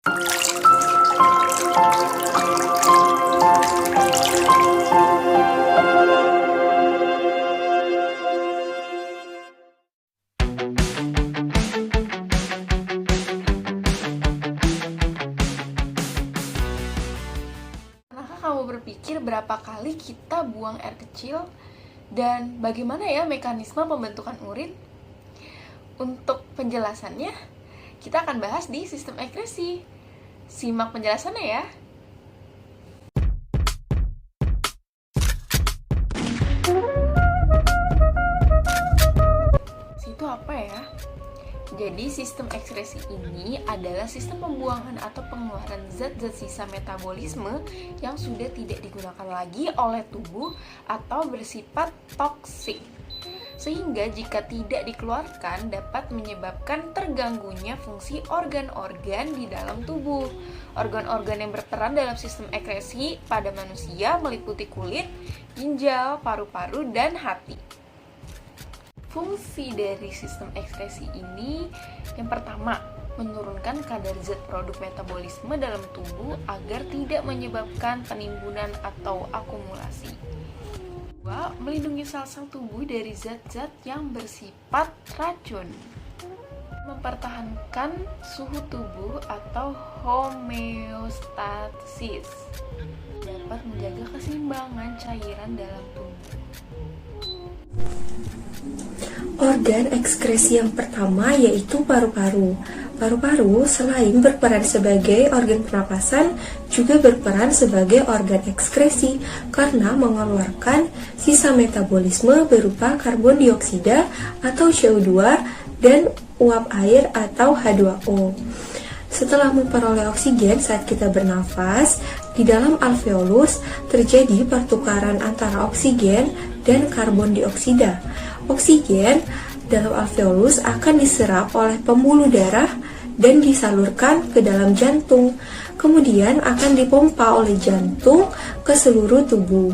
Kamu berpikir berapa kali kita buang air kecil dan bagaimana ya mekanisme pembentukan urin? Untuk penjelasannya, kita akan bahas di sistem ekskresi. Simak penjelasannya ya. Itu apa ya? Jadi sistem ekskresi ini adalah sistem pembuangan atau pengeluaran zat-zat sisa metabolisme yang sudah tidak digunakan lagi oleh tubuh atau bersifat toksik. Sehingga jika tidak dikeluarkan dapat menyebabkan terganggunya fungsi organ-organ di dalam tubuh. Organ-organ yang berperan dalam sistem ekskresi pada manusia meliputi kulit, ginjal, paru-paru, dan hati. Fungsi dari sistem ekskresi ini yang pertama, menurunkan kadar zat produk metabolisme dalam tubuh agar tidak menyebabkan penimbunan atau akumulasi. Kedua, melindungi sel-sel tubuh dari zat-zat yang bersifat racun. Mempertahankan suhu tubuh atau homeostasis. Dapat menjaga keseimbangan cairan dalam tubuh. Organ ekskresi yang pertama yaitu paru-paru. Paru-paru selain berperan sebagai organ pernapasan, juga berperan sebagai organ ekskresi karena mengeluarkan sisa metabolisme berupa karbon dioksida atau CO2 dan uap air atau H2O. Setelah memperoleh oksigen saat kita bernafas, di dalam alveolus terjadi pertukaran antara oksigen dan karbon dioksida. Oksigen dalam alveolus akan diserap oleh pembuluh darah dan disalurkan ke dalam jantung, kemudian akan dipompa oleh jantung ke seluruh tubuh.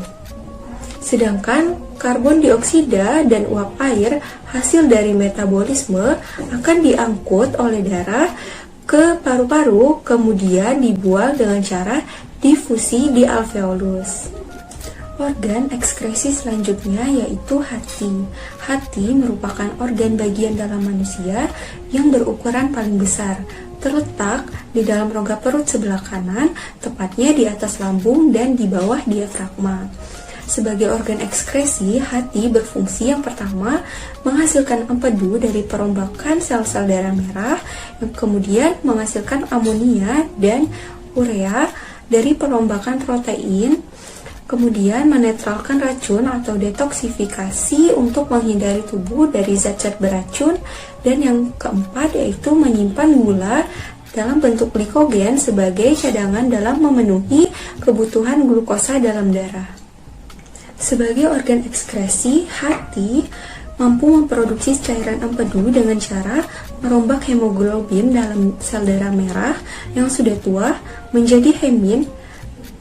Sedangkan karbon dioksida dan uap air hasil dari metabolisme akan diangkut oleh darah ke paru-paru, kemudian dibuang dengan cara difusi di alveolus. Organ ekskresi selanjutnya yaitu hati. Hati merupakan organ bagian dalam manusia yang berukuran paling besar, terletak di dalam rongga perut sebelah kanan, tepatnya di atas lambung dan di bawah diafragma. Sebagai organ ekskresi, hati berfungsi yang pertama menghasilkan empedu dari perombakan sel-sel darah merah, yang kemudian menghasilkan amonia dan urea dari perombakan protein, kemudian menetralkan racun atau detoksifikasi untuk menghindari tubuh dari zat-zat beracun, dan yang keempat yaitu menyimpan gula dalam bentuk glikogen sebagai cadangan dalam memenuhi kebutuhan glukosa dalam darah. Sebagai organ ekskresi, hati mampu memproduksi cairan empedu dengan cara merombak hemoglobin dalam sel darah merah yang sudah tua menjadi hemin,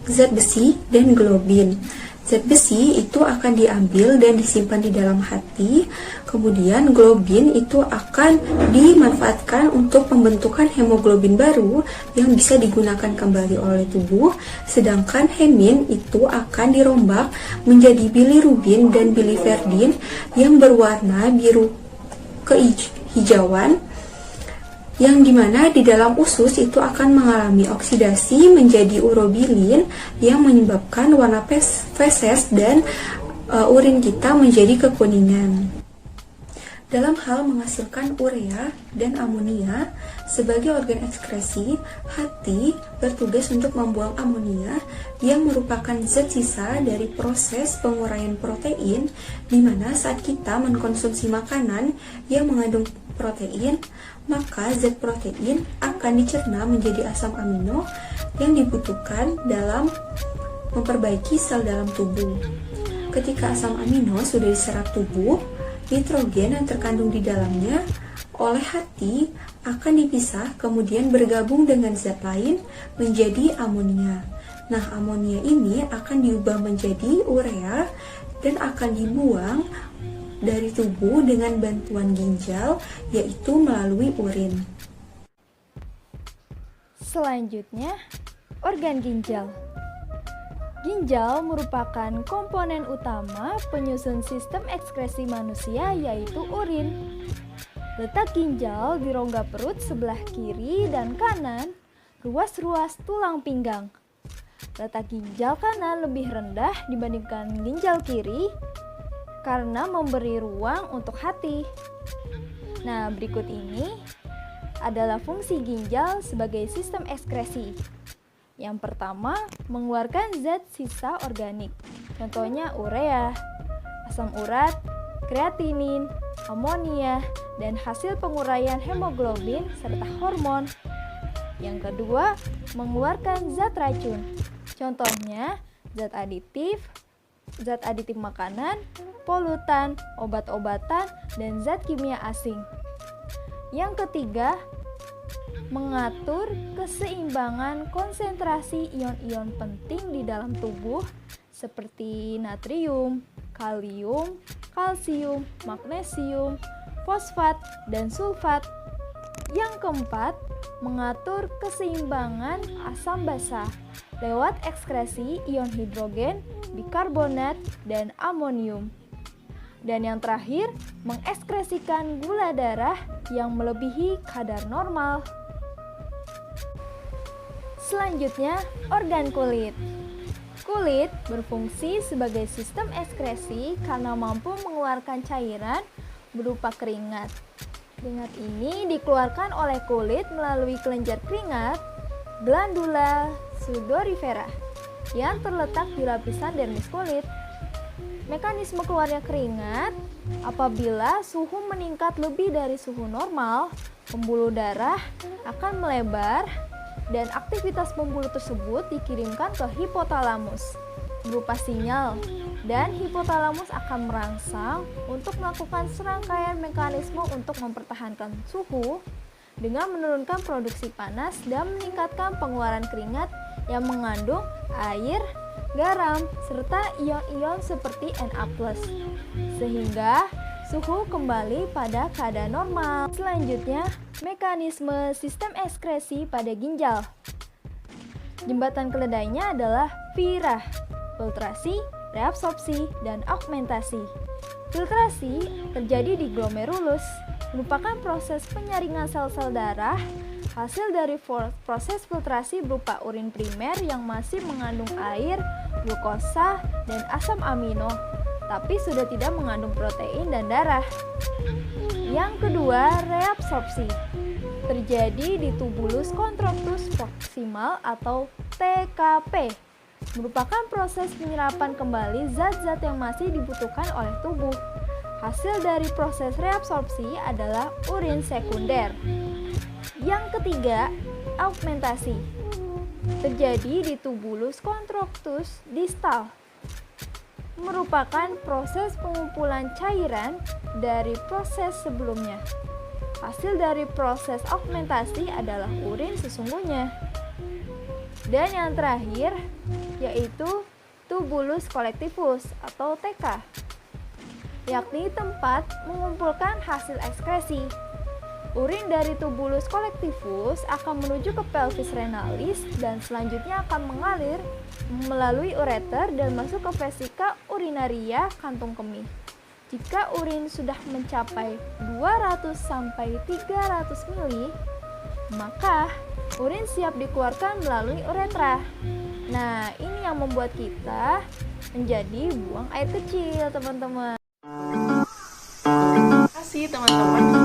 zat besi, dan globin. Zat besi itu akan diambil dan disimpan di dalam hati, kemudian globin itu akan dimanfaatkan untuk pembentukan hemoglobin baru yang bisa digunakan kembali oleh tubuh, sedangkan hemin itu akan dirombak menjadi bilirubin dan biliverdin yang berwarna biru kehijauan, yang dimana di dalam usus itu akan mengalami oksidasi menjadi urobilin yang menyebabkan warna feses dan urin kita menjadi kekuningan. Dalam hal menghasilkan urea dan amonia, sebagai organ ekskresi, hati bertugas untuk membuang amonia yang merupakan zat sisa dari proses penguraian protein, di mana saat kita mengkonsumsi makanan yang mengandung protein, maka zat protein akan dicerna menjadi asam amino yang dibutuhkan dalam memperbaiki sel dalam tubuh. Ketika asam amino sudah diserap tubuh, nitrogen yang terkandung di dalamnya oleh hati akan dipisah kemudian bergabung dengan zat lain menjadi amonia. Nah, amonia ini akan diubah menjadi urea dan akan dibuang dari tubuh dengan bantuan ginjal, yaitu melalui urin. Selanjutnya, organ ginjal. Ginjal merupakan komponen utama penyusun sistem ekskresi manusia, yaitu urin. Letak ginjal di rongga perut sebelah kiri dan kanan, ruas-ruas tulang pinggang. Letak ginjal kanan lebih rendah dibandingkan ginjal kiri karena memberi ruang untuk hati. Nah, berikut ini adalah fungsi ginjal sebagai sistem ekskresi. Yang pertama, mengeluarkan zat sisa organik. Contohnya urea, asam urat, kreatinin, amonia, dan hasil penguraian hemoglobin serta hormon. Yang kedua, mengeluarkan zat racun. Contohnya zat aditif makanan, polutan, obat-obatan, dan zat kimia asing. Yang ketiga, mengatur keseimbangan konsentrasi ion-ion penting di dalam tubuh seperti natrium, kalium, kalsium, magnesium, fosfat, dan sulfat. Yang keempat, mengatur keseimbangan asam basa lewat ekskresi ion hidrogen, bikarbonat, dan amonium. Dan yang terakhir, mengekskresikan gula darah yang melebihi kadar normal. Selanjutnya, organ kulit. Kulit berfungsi sebagai sistem ekskresi karena mampu mengeluarkan cairan berupa keringat. Keringat ini dikeluarkan oleh kulit melalui kelenjar keringat, glandula sudorifera, yang terletak di lapisan dermis kulit. Mekanisme keluarnya keringat, apabila suhu meningkat lebih dari suhu normal, pembuluh darah akan melebar dan aktivitas pembuluh tersebut dikirimkan ke hipotalamus berupa sinyal, dan hipotalamus akan merangsang untuk melakukan serangkaian mekanisme untuk mempertahankan suhu dengan menurunkan produksi panas dan meningkatkan pengeluaran keringat yang mengandung air, garam, serta ion-ion seperti Na+, sehingga suhu kembali pada keadaan normal. Selanjutnya, mekanisme sistem ekskresi pada ginjal. Jembatan keledainya adalah VIRA, filtrasi, reabsorpsi, dan augmentasi. Filtrasi terjadi di glomerulus, merupakan proses penyaringan sel-sel darah. Hasil dari proses filtrasi berupa urin primer yang masih mengandung air, glukosa, dan asam amino, tapi sudah tidak mengandung protein dan darah. Yang kedua, reabsorpsi. Terjadi di tubulus contractus proximal atau TKP. Merupakan proses penyerapan kembali zat-zat yang masih dibutuhkan oleh tubuh. Hasil dari proses reabsorpsi adalah urin sekunder. Yang ketiga, augmentasi. Terjadi di tubulus contractus distal. Merupakan proses pengumpulan cairan dari proses sebelumnya. Hasil dari proses augmentasi adalah urin sesungguhnya. Dan yang terakhir yaitu tubulus collectivus atau TK, yakni tempat mengumpulkan hasil ekskresi. Urin dari tubulus collectivus akan menuju ke pelvis renalis dan selanjutnya akan mengalir melalui ureter dan masuk ke vesika urinaria kantung kemih. Jika urin sudah mencapai 200 sampai 300 ml, maka urin siap dikeluarkan melalui uretra. Nah, ini yang membuat kita menjadi buang air kecil, teman-teman. Terima kasih teman-teman